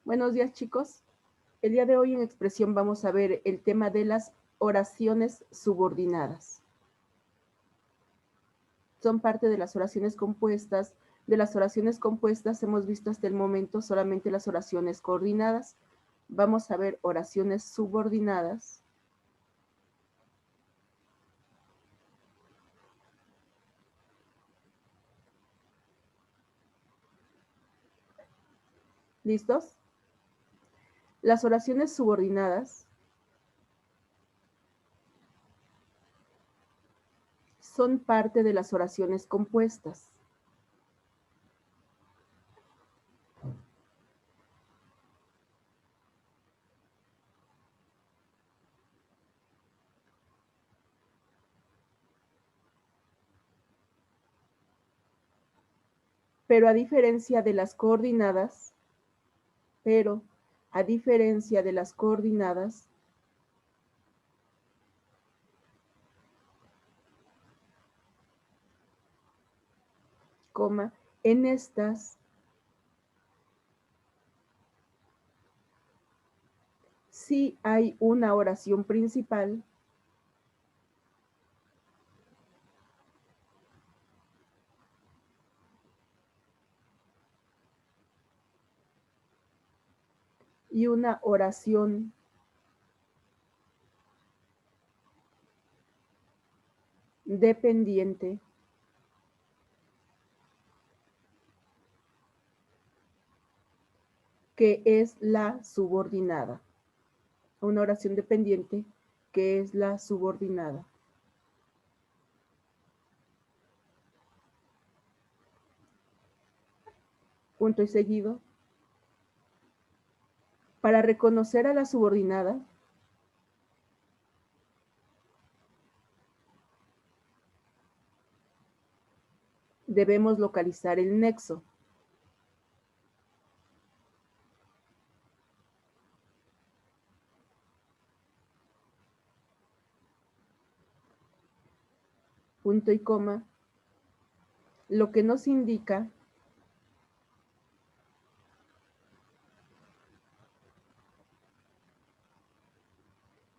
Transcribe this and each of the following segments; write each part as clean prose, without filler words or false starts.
Buenos días, chicos. El día de hoy en expresión vamos a ver el tema de las oraciones subordinadas. Son parte de las oraciones compuestas. De las oraciones compuestas hemos visto hasta el momento solamente las oraciones coordinadas. Vamos a ver oraciones subordinadas. ¿Listos? Las oraciones subordinadas son parte de las oraciones compuestas. Pero a diferencia de las coordinadas, en estas sí hay una oración principal y una oración dependiente que es la subordinada. Una oración dependiente que es la subordinada. Punto y seguido. Para reconocer a la subordinada, debemos localizar el nexo. Punto y coma, lo que nos indica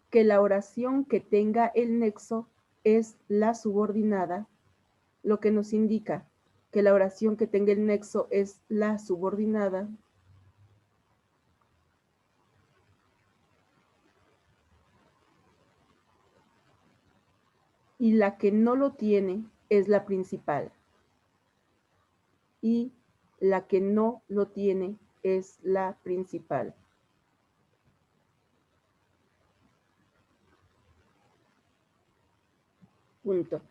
que la oración que tenga el nexo es la subordinada, lo que nos indica que la oración que tenga el nexo es la subordinada. Y la que no lo tiene es la principal. Y la que no lo tiene es la principal. Punto.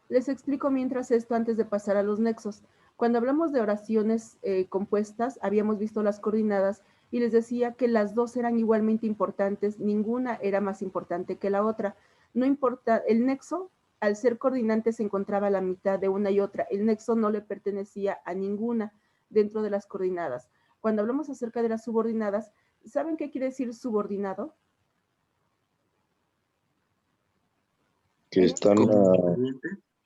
Les explico mientras esto antes de pasar a los nexos. Cuando hablamos de oraciones compuestas, habíamos visto las coordinadas y les decía que las dos eran igualmente importantes, ninguna era más importante que la otra. No importa, el nexo, al ser coordinante, se encontraba a la mitad de una y otra. El nexo no le pertenecía a ninguna dentro de las coordinadas. Cuando hablamos acerca de las subordinadas, ¿saben qué quiere decir subordinado? Que están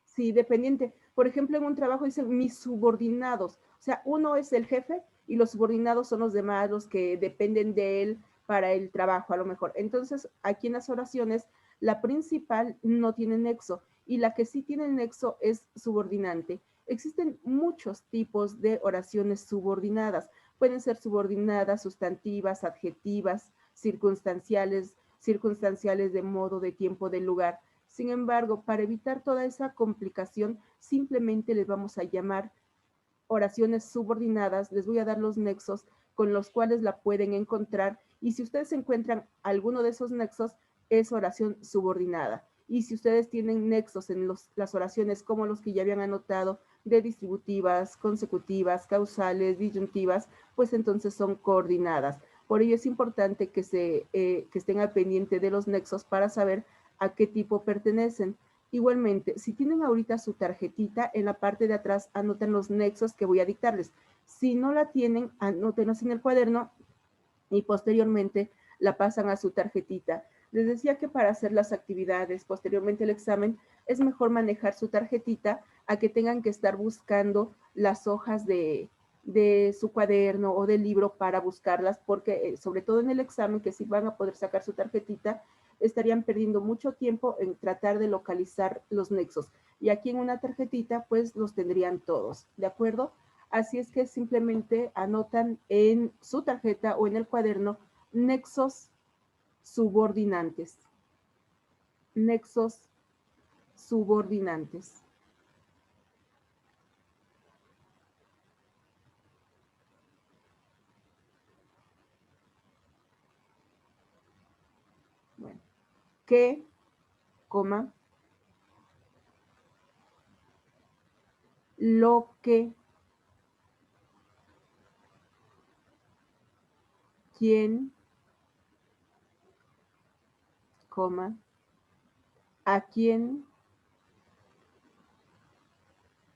Sí, dependiente. Por ejemplo, en un trabajo dice mis subordinados. O sea, uno es el jefe y los subordinados son los demás, los que dependen de él para el trabajo, a lo mejor. Entonces, aquí en las oraciones, la principal no tiene nexo y la que sí tiene nexo es subordinante. Existen muchos tipos de oraciones subordinadas. Pueden ser subordinadas, sustantivas, adjetivas, circunstanciales, circunstanciales de modo, de tiempo, de lugar. Sin embargo, para evitar toda esa complicación, simplemente les vamos a llamar oraciones subordinadas. Les voy a dar los nexos con los cuales la pueden encontrar y si ustedes encuentran alguno de esos nexos, es oración subordinada. Y si ustedes tienen nexos en las oraciones como los que ya habían anotado de distributivas, consecutivas, causales, disyuntivas, pues entonces son coordinadas. Por ello es importante que estén al pendiente de los nexos para saber a qué tipo pertenecen. Igualmente, si tienen ahorita su tarjetita, en la parte de atrás anoten los nexos que voy a dictarles. Si no la tienen, anótenlos en el cuaderno y posteriormente la pasan a su tarjetita. Les decía que para hacer las actividades, posteriormente el examen, es mejor manejar su tarjetita a que tengan que estar buscando las hojas de de su cuaderno o del libro para buscarlas, porque sobre todo en el examen, que si van a poder sacar su tarjetita, estarían perdiendo mucho tiempo en tratar de localizar los nexos. Y aquí en una tarjetita, pues los tendrían todos, ¿de acuerdo? Así es que simplemente anotan en su tarjeta o en el cuaderno nexos subordinantes. Nexos subordinantes. Bueno, que, coma, lo que, quién, coma, a quién,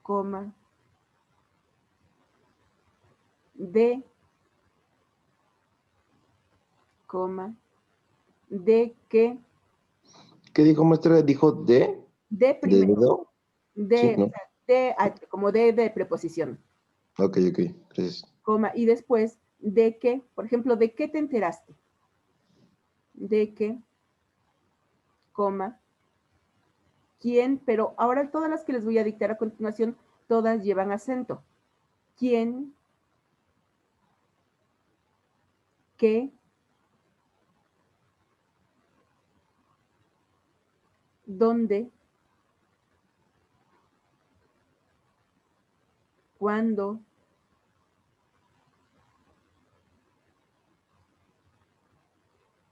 coma, de, coma, de que, ¿Qué dijo, maestra? ¿Dijo de? de ¿De primero, dedo? Sí, de, o ¿no? sea, de, como de preposición, Ok, gracias. coma, y después de que, por ejemplo, ¿de qué te enteraste? De que, coma, quién, pero ahora todas las que les voy a dictar a continuación, todas llevan acento. ¿Quién? ¿Qué? ¿Dónde? ¿Cuándo?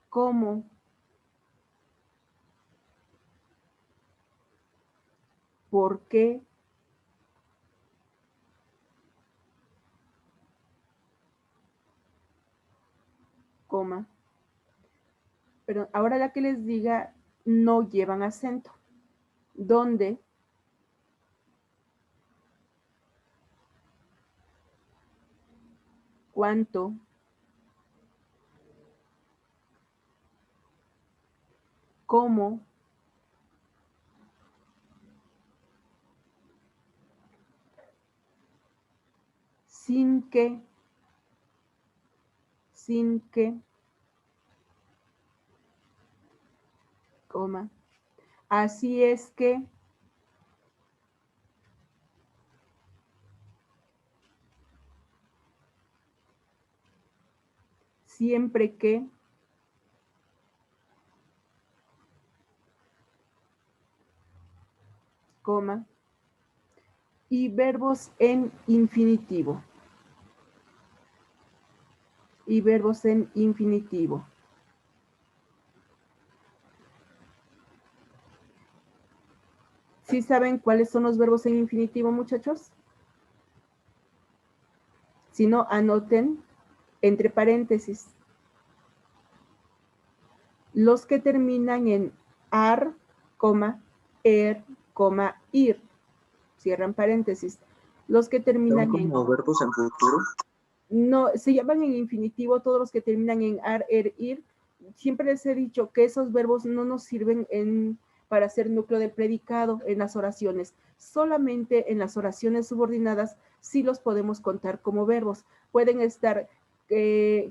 ¿Cómo? ¿Por qué? Coma. Pero ahora la que les diga no llevan acento. ¿Dónde? ¿Cuánto? ¿Cómo? Sin que, coma. Así es que, siempre que, coma. Y verbos en infinitivo. Y verbos en infinitivo. ¿Sí saben cuáles son los verbos en infinitivo, muchachos? Si no, anoten entre paréntesis los que terminan en ar, er, ir. Cierran paréntesis. Los que terminan ¿Son como verbos en futuro? No, se llaman en infinitivo todos los que terminan en ar, ir. Siempre les he dicho que esos verbos no nos sirven para hacer núcleo del predicado en las oraciones. Solamente en las oraciones subordinadas sí los podemos contar como verbos. Pueden estar,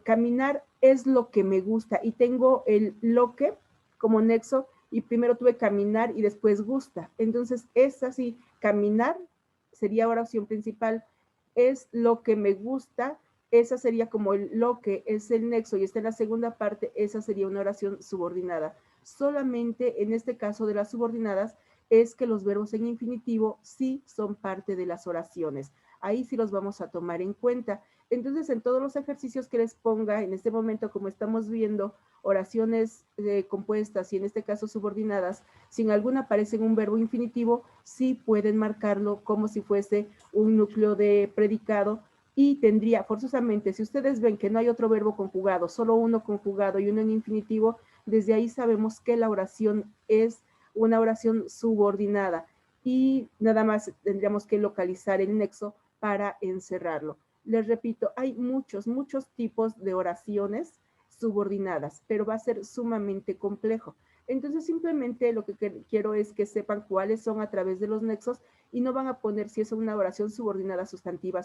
caminar es lo que me gusta y tengo el lo que como nexo y primero tuve caminar y después gusta. Entonces es así, caminar sería oración principal, es lo que me gusta, esa sería como lo que es el nexo y está en la segunda parte, esa sería una oración subordinada. Solamente en este caso de las subordinadas es que los verbos en infinitivo sí son parte de las oraciones. Ahí sí los vamos a tomar en cuenta. Entonces, en todos los ejercicios que les ponga, en este momento, como estamos viendo, oraciones compuestas y en este caso subordinadas, si en alguna aparece un verbo infinitivo, sí pueden marcarlo como si fuese un núcleo de predicado y tendría forzosamente, si ustedes ven que no hay otro verbo conjugado, solo uno conjugado y uno en infinitivo, desde ahí sabemos que la oración es una oración subordinada y nada más tendríamos que localizar el nexo para encerrarlo. Les repito, hay muchos tipos de oraciones subordinadas, pero va a ser sumamente complejo. Entonces, simplemente lo que quiero es que sepan cuáles son a través de los nexos y no van a poner si es una oración subordinada sustantiva,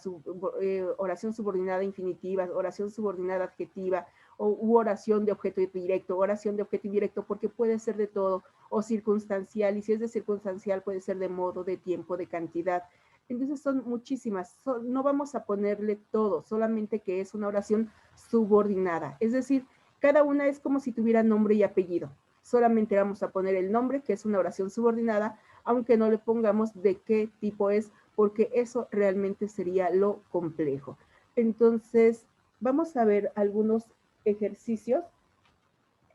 oración subordinada infinitiva, oración subordinada adjetiva, u oración de objeto directo, oración de objeto indirecto, porque puede ser de todo, o circunstancial, y si es de circunstancial puede ser de modo, de tiempo, de cantidad. Entonces son muchísimas, no vamos a ponerle todo, solamente que es una oración subordinada, es decir, cada una es como si tuviera nombre y apellido. Solamente vamos a poner el nombre, que es una oración subordinada, aunque no le pongamos de qué tipo es, porque eso realmente sería lo complejo. Entonces, vamos a ver algunos ejercicios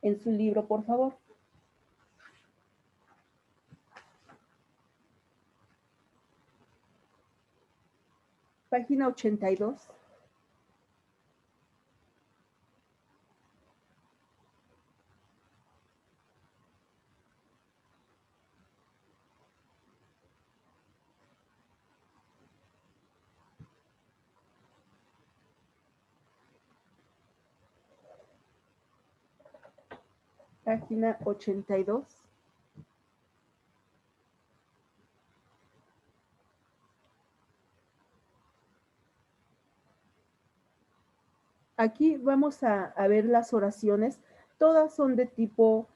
en su libro, por favor. Página 82. Página 82. Aquí vamos a ver las oraciones, todas son de tipo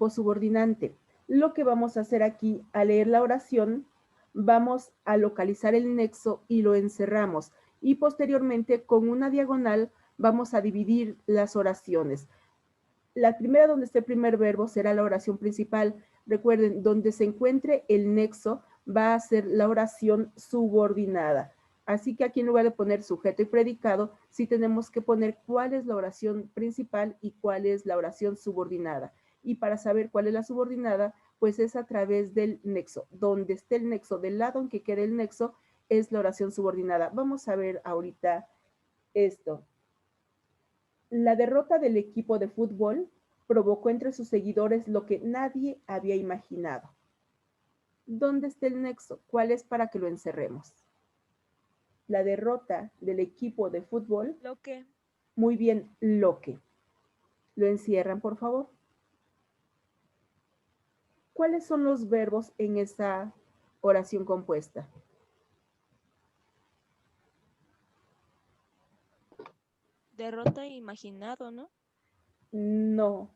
subordinante. Lo que vamos a hacer aquí, al leer la oración, vamos a localizar el nexo y lo encerramos. Y posteriormente, con una diagonal, vamos a dividir las oraciones. La primera, donde esté el primer verbo, será la oración principal. Recuerden, donde se encuentre el nexo, va a ser la oración subordinada. Así que aquí, en lugar de poner sujeto y predicado, sí tenemos que poner cuál es la oración principal y cuál es la oración subordinada. Y para saber cuál es la subordinada, pues es a través del nexo. Donde esté el nexo, del lado en que quede el nexo, es la oración subordinada. Vamos a ver ahorita esto. La derrota del equipo de fútbol provocó entre sus seguidores lo que nadie había imaginado. ¿Dónde está el nexo? ¿Cuál es para que lo encerremos? La derrota del equipo de fútbol. Lo que. Muy bien, lo que. ¿Lo encierran, por favor? ¿Cuáles son los verbos en esa oración compuesta? Derrota imaginado, ¿no? No.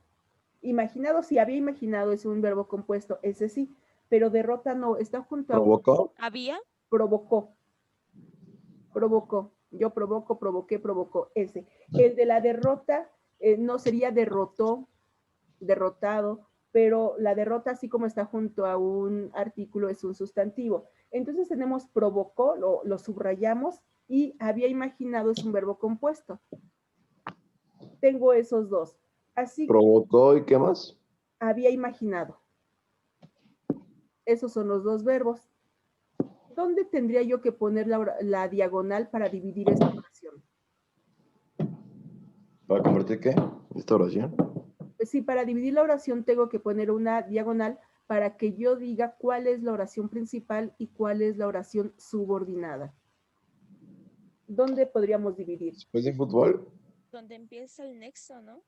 Imaginado, sí, había imaginado, es un verbo compuesto, ese sí, pero derrota no, está junto a ¿Provocó? ¿Había? Provocó. Yo provoco, provoqué, provocó, ese. El de la derrota no sería derrotó, derrotado, pero la derrota, así como está junto a un artículo, es un sustantivo. Entonces tenemos provocó, lo subrayamos, y había imaginado es un verbo compuesto. Tengo esos dos. Así ¿Provocó y qué más? había imaginado. Esos son los dos verbos. ¿Dónde tendría yo que poner la diagonal para dividir esta oración? ¿Para convertir qué? ¿Esta oración? Pues sí, para dividir la oración tengo que poner una diagonal para que yo diga cuál es la oración principal y cuál es la oración subordinada. ¿Dónde podríamos dividir? ¿Después de fútbol? Donde empieza el nexo, ¿no?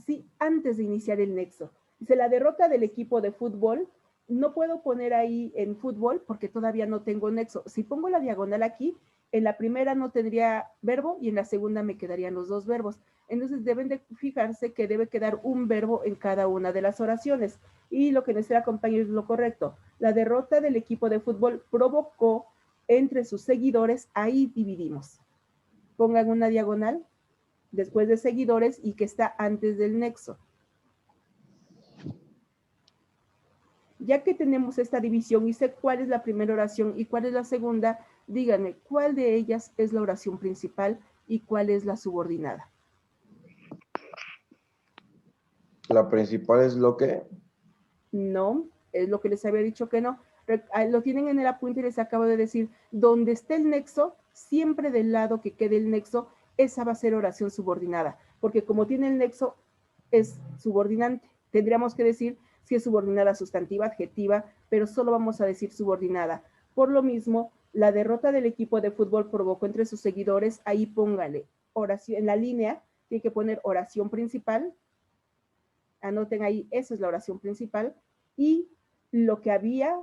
Sí, antes de iniciar el nexo. Dice, la derrota del equipo de fútbol, no puedo poner ahí en fútbol porque todavía no tengo nexo. Si pongo la diagonal aquí, en la primera no tendría verbo y en la segunda me quedarían los dos verbos. Entonces deben de fijarse que debe quedar un verbo en cada una de las oraciones. Y lo que necesita acompañar es lo correcto. La derrota del equipo de fútbol provocó entre sus seguidores, ahí dividimos. Pongan una diagonal después de seguidores y que está antes del nexo. Ya que tenemos esta división y sé cuál es la primera oración y cuál es la segunda, díganme cuál de ellas es la oración principal y cuál es la subordinada. ¿La principal es lo que? No, es lo que les había dicho que no. Lo tienen en el apunte y les acabo de decir, donde esté el nexo, siempre del lado que quede el nexo, esa va a ser oración subordinada, porque como tiene el nexo, es subordinante. Tendríamos que decir si es subordinada sustantiva, adjetiva, pero solo vamos a decir subordinada. Por lo mismo, la derrota del equipo de fútbol provocó entre sus seguidores, ahí póngale oración, en la línea tiene que poner oración principal, anoten ahí, esa es la oración principal, y lo que había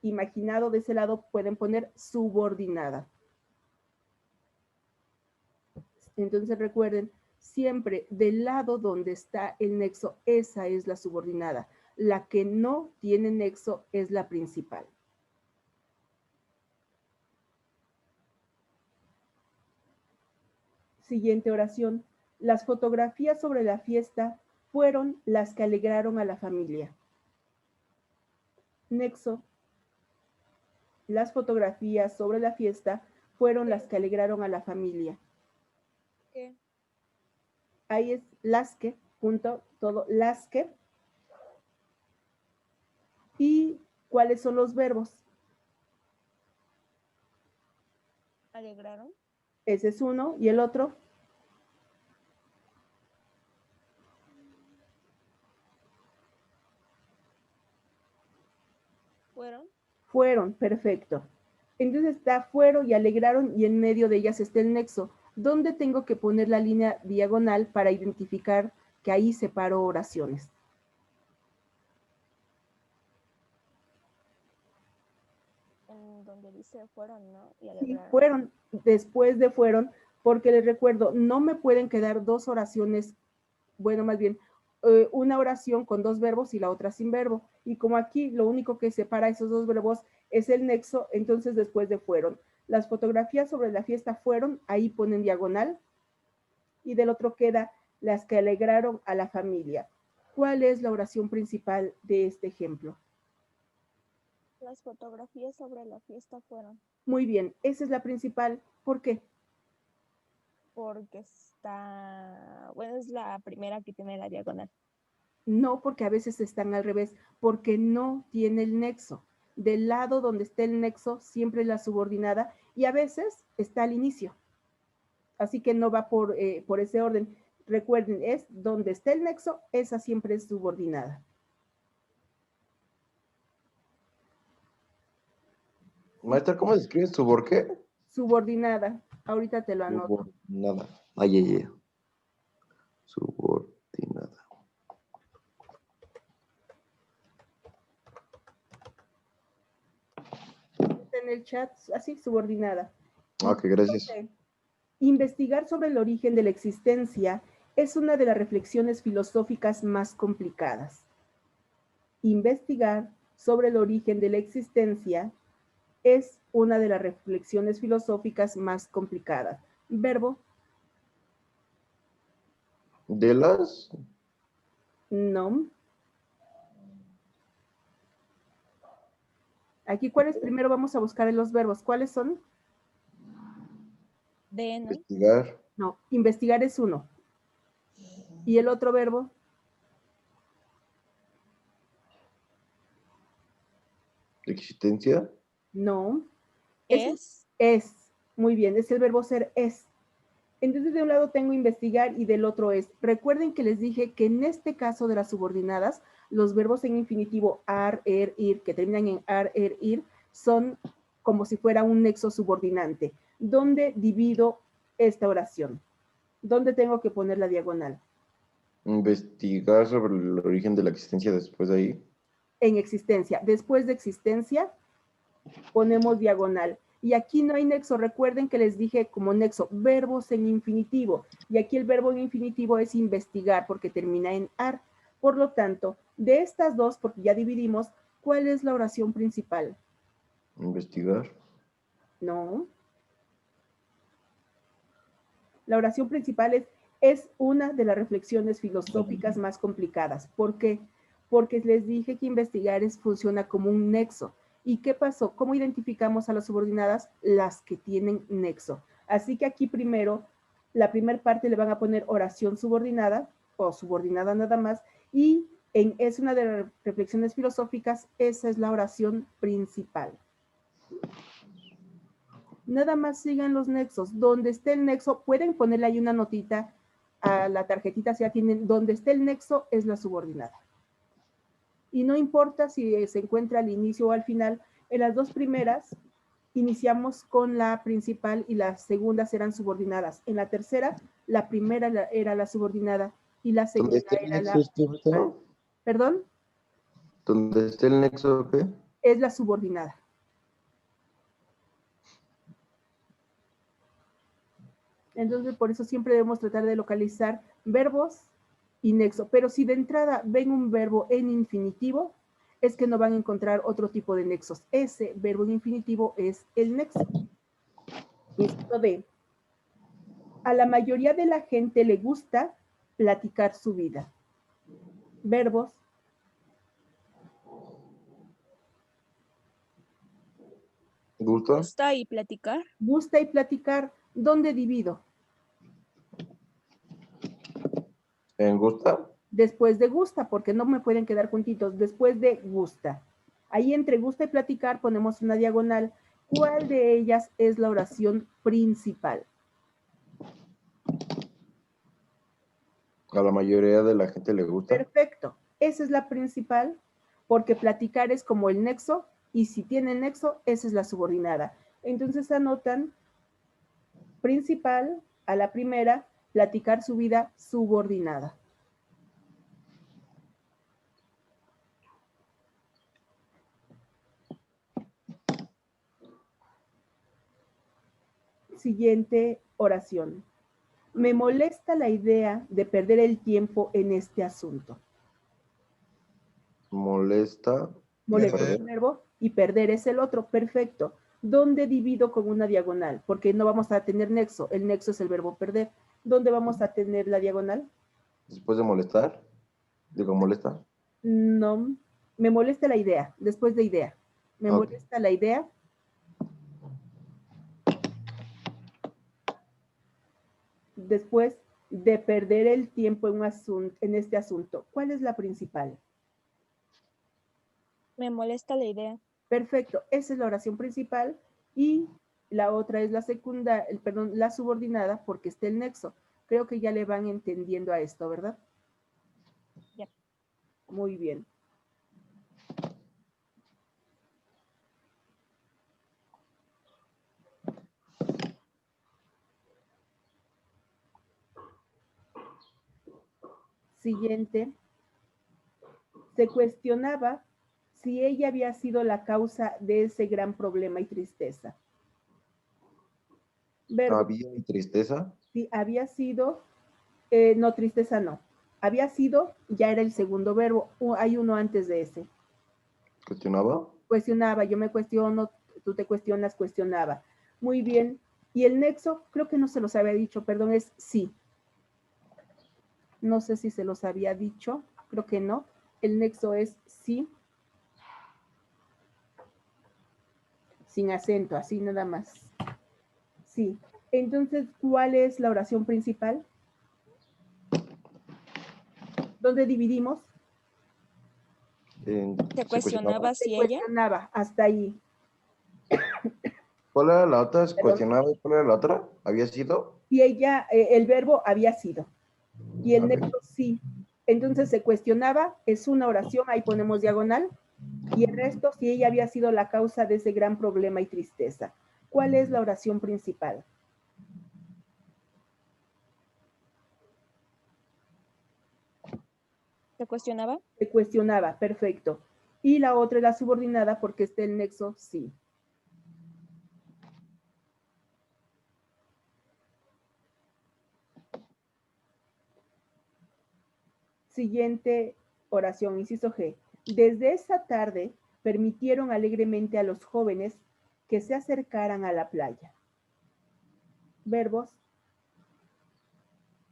imaginado de ese lado pueden poner subordinada. Entonces recuerden, siempre del lado donde está el nexo, esa es la subordinada. La que no tiene nexo es la principal. Siguiente oración. Las fotografías sobre la fiesta fueron las que alegraron a la familia. Nexo. Las fotografías sobre la fiesta fueron las que alegraron a la familia. ¿Qué? Ahí es las que, punto, todo, las que. ¿Y cuáles son los verbos? ¿Alegraron? Ese es uno. ¿Y el otro? ¿Fueron? Fueron, perfecto. Entonces está fueron y alegraron y en medio de ellas está el nexo. ¿Dónde tengo que poner la línea diagonal para identificar que ahí separo oraciones? En donde dice fueron, ¿no? Y Sí, alegraron. fueron, después de fueron, porque les recuerdo, no me pueden quedar dos oraciones, bueno, más bien, una oración con dos verbos y la otra sin verbo. Y como aquí lo único que separa esos dos verbos es el nexo, entonces después de fueron. Las fotografías sobre la fiesta fueron, ahí ponen diagonal, y del otro queda las que alegraron a la familia. ¿Cuál es la oración principal de este ejemplo? Las fotografías sobre la fiesta fueron. Muy bien, esa es la principal. ¿Por qué? Porque está, bueno, es la primera que tiene la diagonal. No, porque a veces están al revés, porque no tiene el nexo. Del lado donde esté el nexo, siempre es la subordinada y a veces está al inicio. Así que no va por ese orden. Recuerden, es donde esté el nexo, esa siempre es subordinada. Maestra, ¿cómo se escribe subor qué? Subordinada. Ahorita te lo anoto. Subordinada. Ay, ay, ay. Subordinada. Está en el chat, así, subordinada. Ok, gracias. Okay. Investigar sobre el origen de la existencia es una de las reflexiones filosóficas más complicadas. Investigar sobre el origen de la existencia es una de las reflexiones filosóficas más complicadas. Verbo. ¿De las? No. Aquí, ¿cuáles primero vamos a buscar en los verbos? ¿Cuáles son? De, ¿no? Investigar. No, investigar es uno. ¿Y el otro verbo? ¿Existencia? No. Es. Es. Muy bien, es el verbo ser es. Entonces, de un lado tengo investigar y del otro es. Recuerden que les dije que en este caso de las subordinadas, los verbos en infinitivo ar, ir, que terminan en ar, ir, son como si fuera un nexo subordinante. ¿Dónde divido esta oración? ¿Dónde tengo que poner la diagonal? Investigar sobre el origen de la existencia después de ahí. En existencia. Después de existencia, ponemos diagonal. Y aquí no hay nexo. Recuerden que les dije como nexo, verbos en infinitivo. Y aquí el verbo en infinitivo es investigar porque termina en ar. Por lo tanto, de estas dos, porque ya dividimos, ¿cuál es la oración principal? Investigar. No. La oración principal es una de las reflexiones filosóficas más complicadas. ¿Por qué? Porque les dije que investigar funciona como un nexo. ¿Y qué pasó? ¿Cómo identificamos a las subordinadas? Las que tienen nexo. Así que aquí primero, la primera parte le van a poner oración subordinada o subordinada nada más. Y es una de las reflexiones filosóficas, esa es la oración principal. Nada más sigan los nexos. Donde esté el nexo, pueden ponerle ahí una notita a la tarjetita, si ya tienen, donde esté el nexo es la subordinada. Y no importa si se encuentra al inicio o al final, en las dos primeras iniciamos con la principal y las segundas eran subordinadas. En la tercera, la primera era la subordinada y la segunda ¿Dónde está el era nexo, la principal. ¿Perdón? ¿Dónde está el nexo qué? es la subordinada. Entonces, por eso siempre debemos tratar de localizar verbos y nexo. Pero si de entrada ven un verbo en infinitivo, es que no van a encontrar otro tipo de nexos. Ese verbo en infinitivo es el nexo. Esto de, a la mayoría de la gente le gusta platicar su vida. Verbos. ¿Gusta? Gusta y platicar. Gusta y platicar. ¿Dónde divido? ¿En gusta? Después de gusta, porque no me pueden quedar juntitos. Después de gusta. Ahí entre gusta y platicar ponemos una diagonal. ¿Cuál de ellas es la oración principal? A la mayoría de la gente le gusta. Perfecto. Esa es la principal, porque platicar es como el nexo, y si tiene nexo, esa es la subordinada. Entonces anotan principal a la primera, platicar su vida subordinada. Siguiente oración. Me molesta la idea de perder el tiempo en este asunto. Molesta. Molesta Perder. es el verbo y perder es el otro. Perfecto. ¿Dónde divido con una diagonal? Porque no vamos a tener nexo. El nexo es el verbo perder. ¿Dónde vamos a tener la diagonal? Después de molestar. Digo, molesta. No. Me molesta la idea. Después de idea. Me Ok. molesta la idea. Después de perder el tiempo en este asunto. ¿Cuál es la principal? Me molesta la idea. Perfecto, esa es la oración principal y la otra es la secundaria, perdón, la subordinada porque está el nexo. Creo que ya le van entendiendo a esto, ¿verdad? Ya. Muy bien. Siguiente. Se cuestionaba si ella había sido la causa de ese gran problema y tristeza. Verbo. Había y tristeza. Si había sido, no, tristeza no. Había sido, ya era el segundo verbo. Hay uno antes de ese. Cuestionaba. Cuestionaba, yo me cuestiono, tú te cuestionas, cuestionaba. Muy bien. Y el nexo, creo que no se los había dicho, perdón, es sí. No sé si se los había dicho, creo que no. El nexo es sí. Sin acento, así nada más. Sí. Entonces, ¿cuál es la oración principal? ¿Dónde dividimos? Se cuestionaba Se si ella. cuestionaba, hasta ahí. ¿Cuál era la otra? ¿Se Perdón. cuestionaba? ¿Cuál era la otra? ¿Había sido? Y ella, el verbo había sido. Y el Ok. nexo sí. Entonces se cuestionaba, es una oración, ahí ponemos diagonal. Y el resto, si ella había sido la causa de ese gran problema y tristeza. ¿Cuál es la oración principal? Se cuestionaba. Se cuestionaba, perfecto. Y la otra es la subordinada porque está el nexo sí. Siguiente oración, inciso G. Desde esa tarde permitieron alegremente a los jóvenes que se acercaran a la playa. Verbos.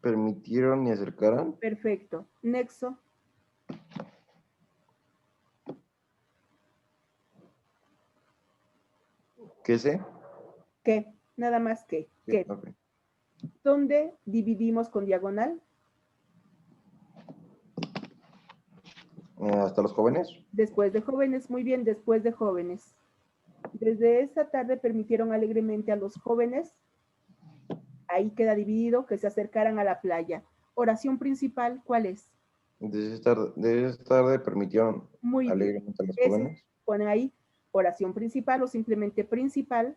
¿Permitieron y acercaran? Perfecto. Nexo. ¿Qué sé? ¿Qué? Nada más que. ¿Qué? Ok. ¿Dónde dividimos con diagonal? ¿Hasta los jóvenes? Después de jóvenes, muy bien, después de jóvenes. Desde esa tarde permitieron alegremente a los jóvenes, ahí queda dividido, que se acercaran a la playa. Oración principal, ¿cuál es? Desde esta tarde permitieron Muy bien. alegremente a los Ese jóvenes. ponen ahí oración principal o simplemente principal.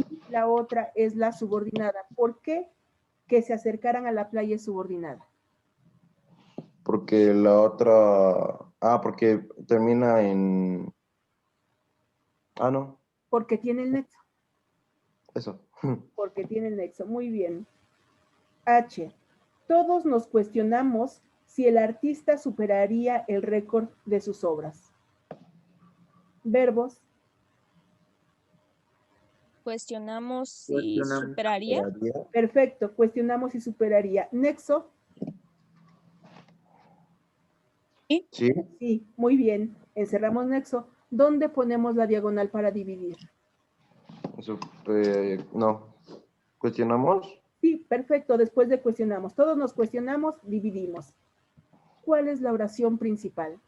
Y la otra es la subordinada. ¿Por qué que se acercaran a la playa es subordinada? Porque la otra... Ah, porque termina en... Ah, no, porque tiene el nexo. eso. Porque tiene el nexo. Muy bien. H. Todos nos cuestionamos si el artista superaría el récord de sus obras. Verbos. Cuestionamos si Cuestionamos. superaría. Esperaría. Perfecto. Cuestionamos si superaría. Nexo. Sí, Sí, muy bien. Encerramos nexo. ¿Dónde ponemos la diagonal para dividir? no. ¿Cuestionamos? Sí, perfecto. Después de cuestionamos. Todos nos cuestionamos, dividimos. ¿Cuál es la oración principal?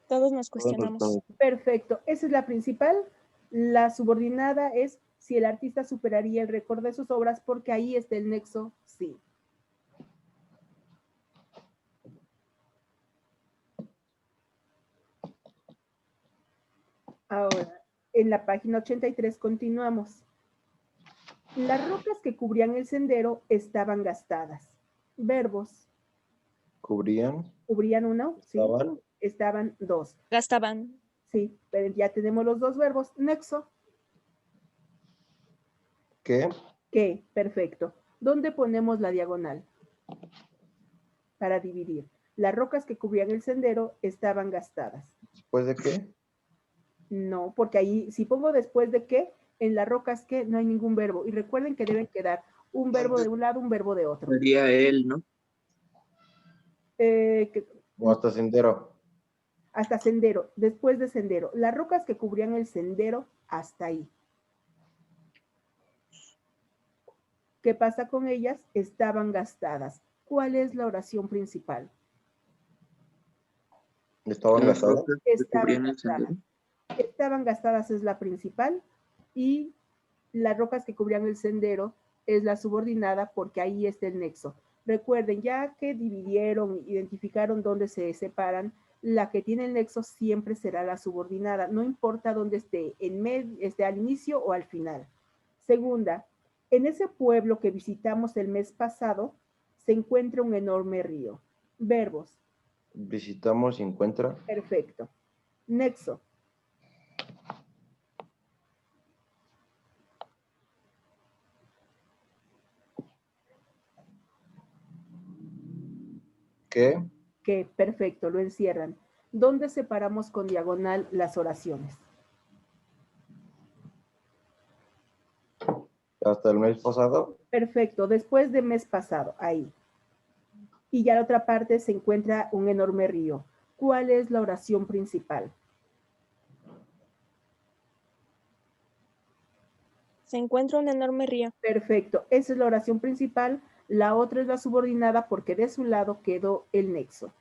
Todos nos cuestionamos. Perfecto. Esa es la principal. La subordinada es si el artista superaría el récord de sus obras, porque ahí está el nexo sí. Ahora, en la página 83 continuamos. Las rocas que cubrían el sendero estaban gastadas. Verbos. ¿Cubrían? ¿Cubrían uno? Sí. ¿Estaban? Estaban dos. Gastaban. Sí, pero ya tenemos los dos verbos. Nexo. ¿Qué? ¿Qué? Perfecto. ¿Dónde ponemos la diagonal? Para dividir. Las rocas que cubrían el sendero estaban gastadas. ¿Después de qué? No, porque ahí, si pongo después de qué, en las rocas que no hay ningún verbo. Y recuerden que deben quedar un verbo de un lado, un verbo de otro. Sería él, ¿no? ¿O hasta sendero? Hasta sendero, después de sendero. Las rocas que cubrían el sendero, hasta ahí. ¿Qué pasa con ellas? Estaban gastadas. ¿Cuál es la oración principal? ¿Estaban Las gastadas? rocas que Estaban cubrían el gastadas. sendero. Estaban gastadas es la principal y las rocas que cubrían el sendero es la subordinada porque ahí está el nexo. Recuerden, ya que dividieron, identificaron dónde se separan, la que tiene el nexo siempre será la subordinada, no importa dónde esté, esté al inicio o al final. Segunda, en ese pueblo que visitamos el mes pasado se encuentra un enorme río. Verbos. Visitamos y encuentra. Perfecto. Nexo. ¿Qué? Que perfecto, lo encierran. ¿Dónde separamos con diagonal las oraciones? Hasta el mes pasado. Perfecto, después de mes pasado, ahí. Y ya la otra parte se encuentra un enorme río. ¿Cuál es la oración principal? Se encuentra un enorme río. Perfecto, esa es la oración principal. La otra es la subordinada porque de su lado quedó el nexo.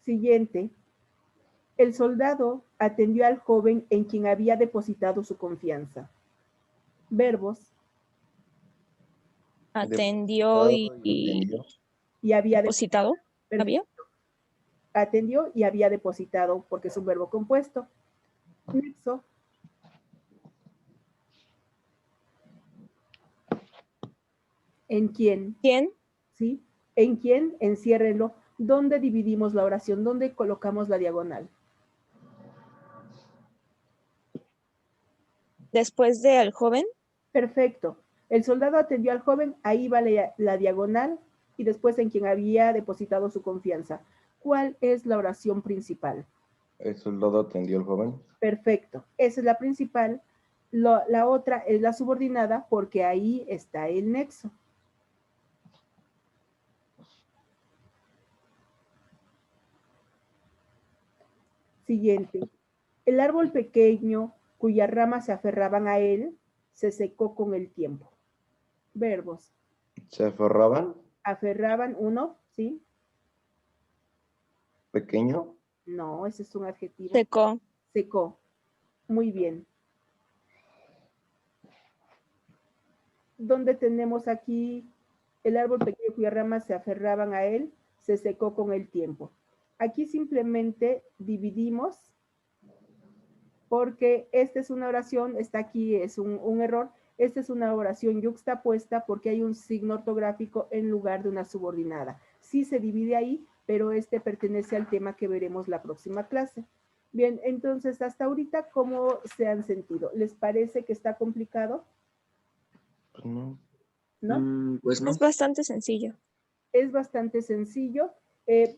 Siguiente. El soldado atendió al joven en quien había depositado su confianza. Verbos. Atendió y Atendió. Y había depositado. ¿Había? Atendió y había depositado porque es un verbo compuesto. Nexo. ¿En quién? ¿Quién? ¿Sí? ¿En quién? Enciérrenlo. ¿Dónde dividimos la oración? ¿Dónde colocamos la diagonal? Después de al joven. Perfecto. El soldado atendió al joven, ahí va la diagonal y después en quien había depositado su confianza. ¿Cuál es la oración principal? El soldado atendió al joven. Perfecto. Esa es la principal. La otra es la subordinada porque ahí está el nexo. Siguiente. El árbol pequeño cuyas ramas se aferraban a él se secó con el tiempo. Verbos. ¿Se aferraban? Aferraban uno, ¿sí? ¿Pequeño? No, ese es un adjetivo. Secó. Secó. Muy bien. ¿Dónde tenemos aquí el árbol pequeño cuyas ramas se aferraban a él? Se secó con el tiempo. Aquí simplemente dividimos porque esta es una oración, está aquí, es un error. Esta es una oración yuxtapuesta porque hay un signo ortográfico en lugar de una subordinada. Sí se divide ahí, pero este pertenece al tema que veremos la próxima clase. Bien, entonces hasta ahorita, ¿cómo se han sentido? ¿Les parece que está complicado? Pues no. ¿No? Pues no. Es bastante sencillo. Es bastante sencillo.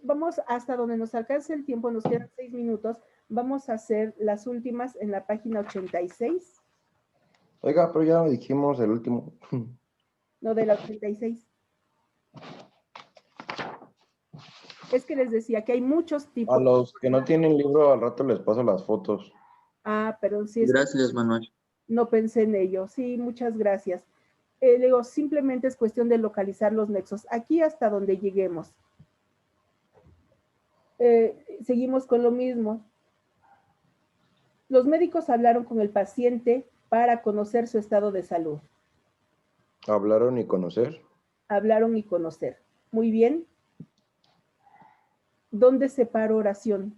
Vamos hasta donde nos alcance el tiempo, nos quedan 6 minutos. Vamos a hacer las últimas en la página 86. Oiga, pero ya dijimos el último. No, de la 86. Es que les decía que hay muchos tipos. A los que no tienen libro, al rato les paso las fotos. Ah, pero sí, es Gracias, Manuel. no pensé en ello. Sí, muchas gracias. Le digo, simplemente es cuestión de localizar los nexos. Aquí hasta donde lleguemos. Seguimos con lo mismo. Los médicos hablaron con el paciente para conocer su estado de salud. Hablaron y conocer. Hablaron y conocer. Muy bien. ¿Dónde separo oración?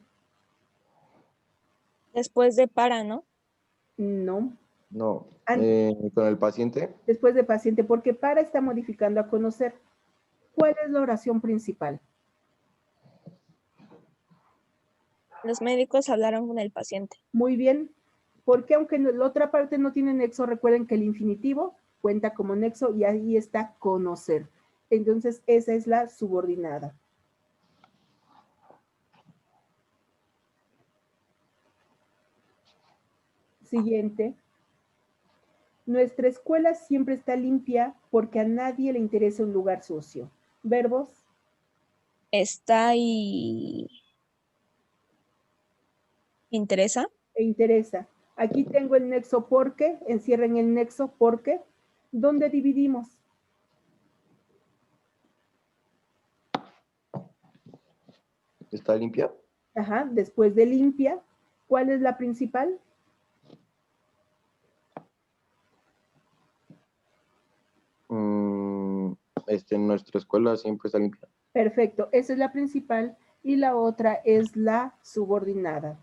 Después de para, ¿no? No. No. Antes. Con el paciente. Después de paciente, porque para está modificando a conocer. ¿Cuál es la oración principal? Los médicos hablaron con el paciente. Muy bien, porque aunque la otra parte no tiene nexo, recuerden que el infinitivo cuenta como nexo y ahí está conocer. Entonces, esa es la subordinada. Siguiente. Nuestra escuela siempre está limpia porque a nadie le interesa un lugar sucio. Verbos. Está y interesa. E interesa. Aquí tengo el nexo porque, encierren el nexo porque. ¿Dónde dividimos? ¿Está limpia? Ajá, después de limpia. ¿Cuál es la principal? Nuestra escuela siempre está limpia. Perfecto, esa es la principal y la otra es la subordinada.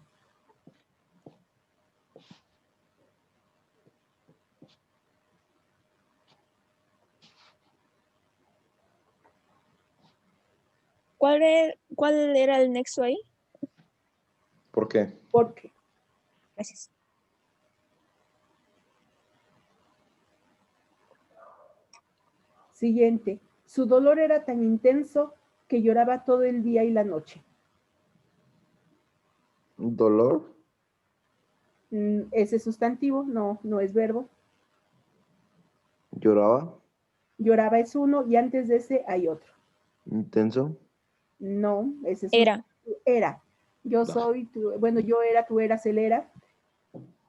¿Cuál era el nexo ahí? ¿Por qué? Porque. Gracias. Siguiente. Su dolor era tan intenso que lloraba todo el día y la noche. ¿Dolor? Ese sustantivo, no es verbo. ¿Lloraba? Lloraba es uno y antes de ese hay otro. ¿Intenso? No, ese es Era. era. Yo soy, bueno, yo era, tú eras, él era.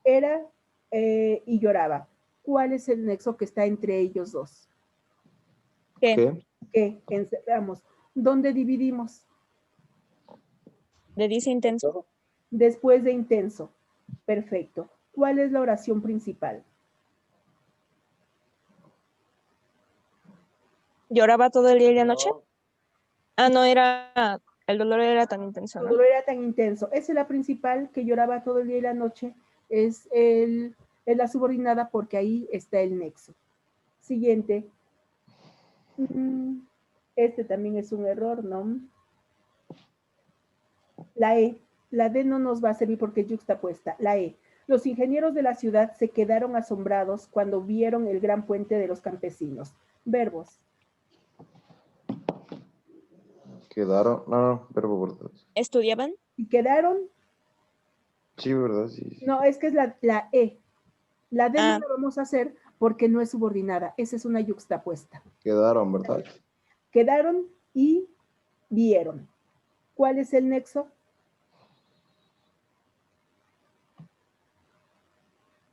Era y lloraba. ¿Cuál es el nexo que está entre ellos dos? ¿Qué? Que encerramos. ¿Dónde dividimos? Le dice intenso. Después de intenso. Perfecto. ¿Cuál es la oración principal? ¿Lloraba todo el día y la noche? Ah, no, el dolor era tan intenso, Su ¿no? dolor era tan intenso. Esa es la principal, que lloraba todo el día y la noche. Es la subordinada porque ahí está el nexo. Siguiente. Este también es un error, ¿no? La E. La D no nos va a servir porque es yuxtapuesta. La E. Los ingenieros de la ciudad se quedaron asombrados cuando vieron el gran puente de los campesinos. Verbos. Quedaron. No, verbo, ¿verdad? ¿Estudiaban? Y quedaron. Sí, ¿verdad? Sí. No, es que es la E. La D no Ah. la vamos a hacer porque no es subordinada. Esa es una yuxtapuesta. Quedaron, ¿verdad? Quedaron y vieron. ¿Cuál es el nexo?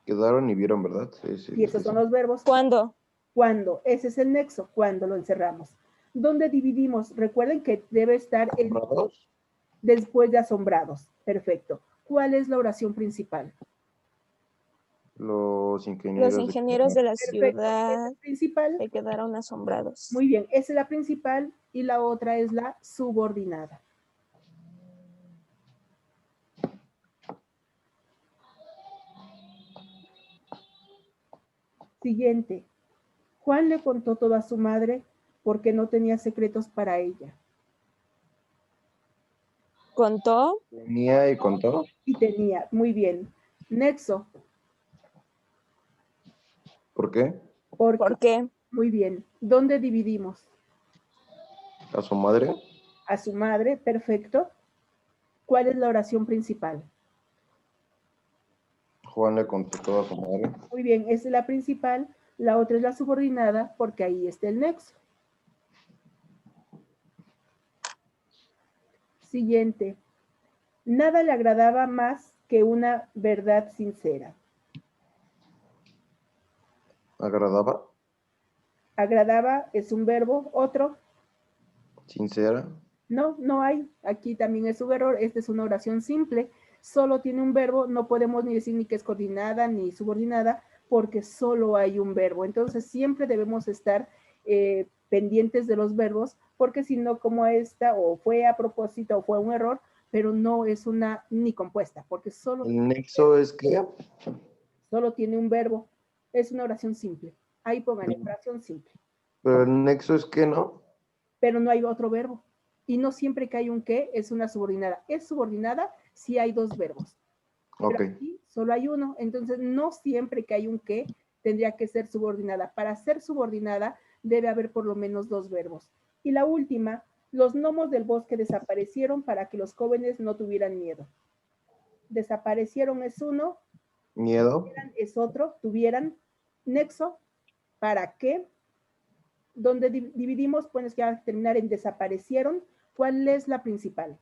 Quedaron y vieron, ¿verdad? Sí, Y esos son los verbos. ¿Cuándo? Cuando. Ese es el nexo. Cuando lo encerramos. ¿Dónde dividimos? Recuerden que debe estar ¿Asombrados? después de asombrados. Perfecto. ¿Cuál es la oración principal? Los Los ingenieros de la Perfecto. Esa ciudad es principal. se quedaron asombrados. Muy bien. Esa es la principal y la otra es la subordinada. Siguiente. Juan le contó todo a su madre porque no tenía secretos para ella. Contó. Tenía y contó. Y tenía. Muy bien. Nexo. ¿Por qué? Porque. ¿Por qué? Muy bien. ¿Dónde dividimos? A su madre. A su madre. Perfecto. ¿Cuál es la oración principal? Juan le contó todo a su madre. Muy bien. Esa es la principal. La otra es la subordinada porque ahí está el nexo. Siguiente. Nada le agradaba más que una verdad sincera. ¿Agradaba? Agradaba es un verbo. Otro. ¿Sincera? No, no hay. Aquí también es un error. Esta es una oración simple. Solo tiene un verbo. No podemos ni decir ni que es coordinada ni subordinada porque solo hay un verbo. Entonces siempre debemos estar pendientes de los verbos porque si no, como esta, o fue a propósito o fue un error, pero no es una ni compuesta porque ¿El nexo es qué? solo tiene un verbo. Es una oración simple. Ahí pongan oración simple. Pero el nexo es qué, ¿no? Pero no hay otro verbo. Y no siempre que hay un que es una subordinada. Es subordinada si hay dos verbos. Pero Ok. aquí solo hay uno. Entonces, no siempre que hay un que tendría que ser subordinada. Para ser subordinada debe haber por lo menos dos verbos. Y la última, los gnomos del bosque desaparecieron para que los jóvenes no tuvieran miedo. Desaparecieron es uno, Miedo. es otro, tuvieran nexo, ¿para qué? Donde dividimos, pues que va a terminar en desaparecieron. ¿Cuál es la principal?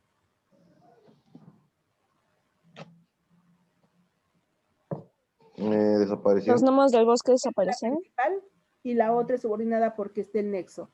Desapareció. Los gnomos del bosque La desaparecen. principal y la otra es subordinada porque está el nexo.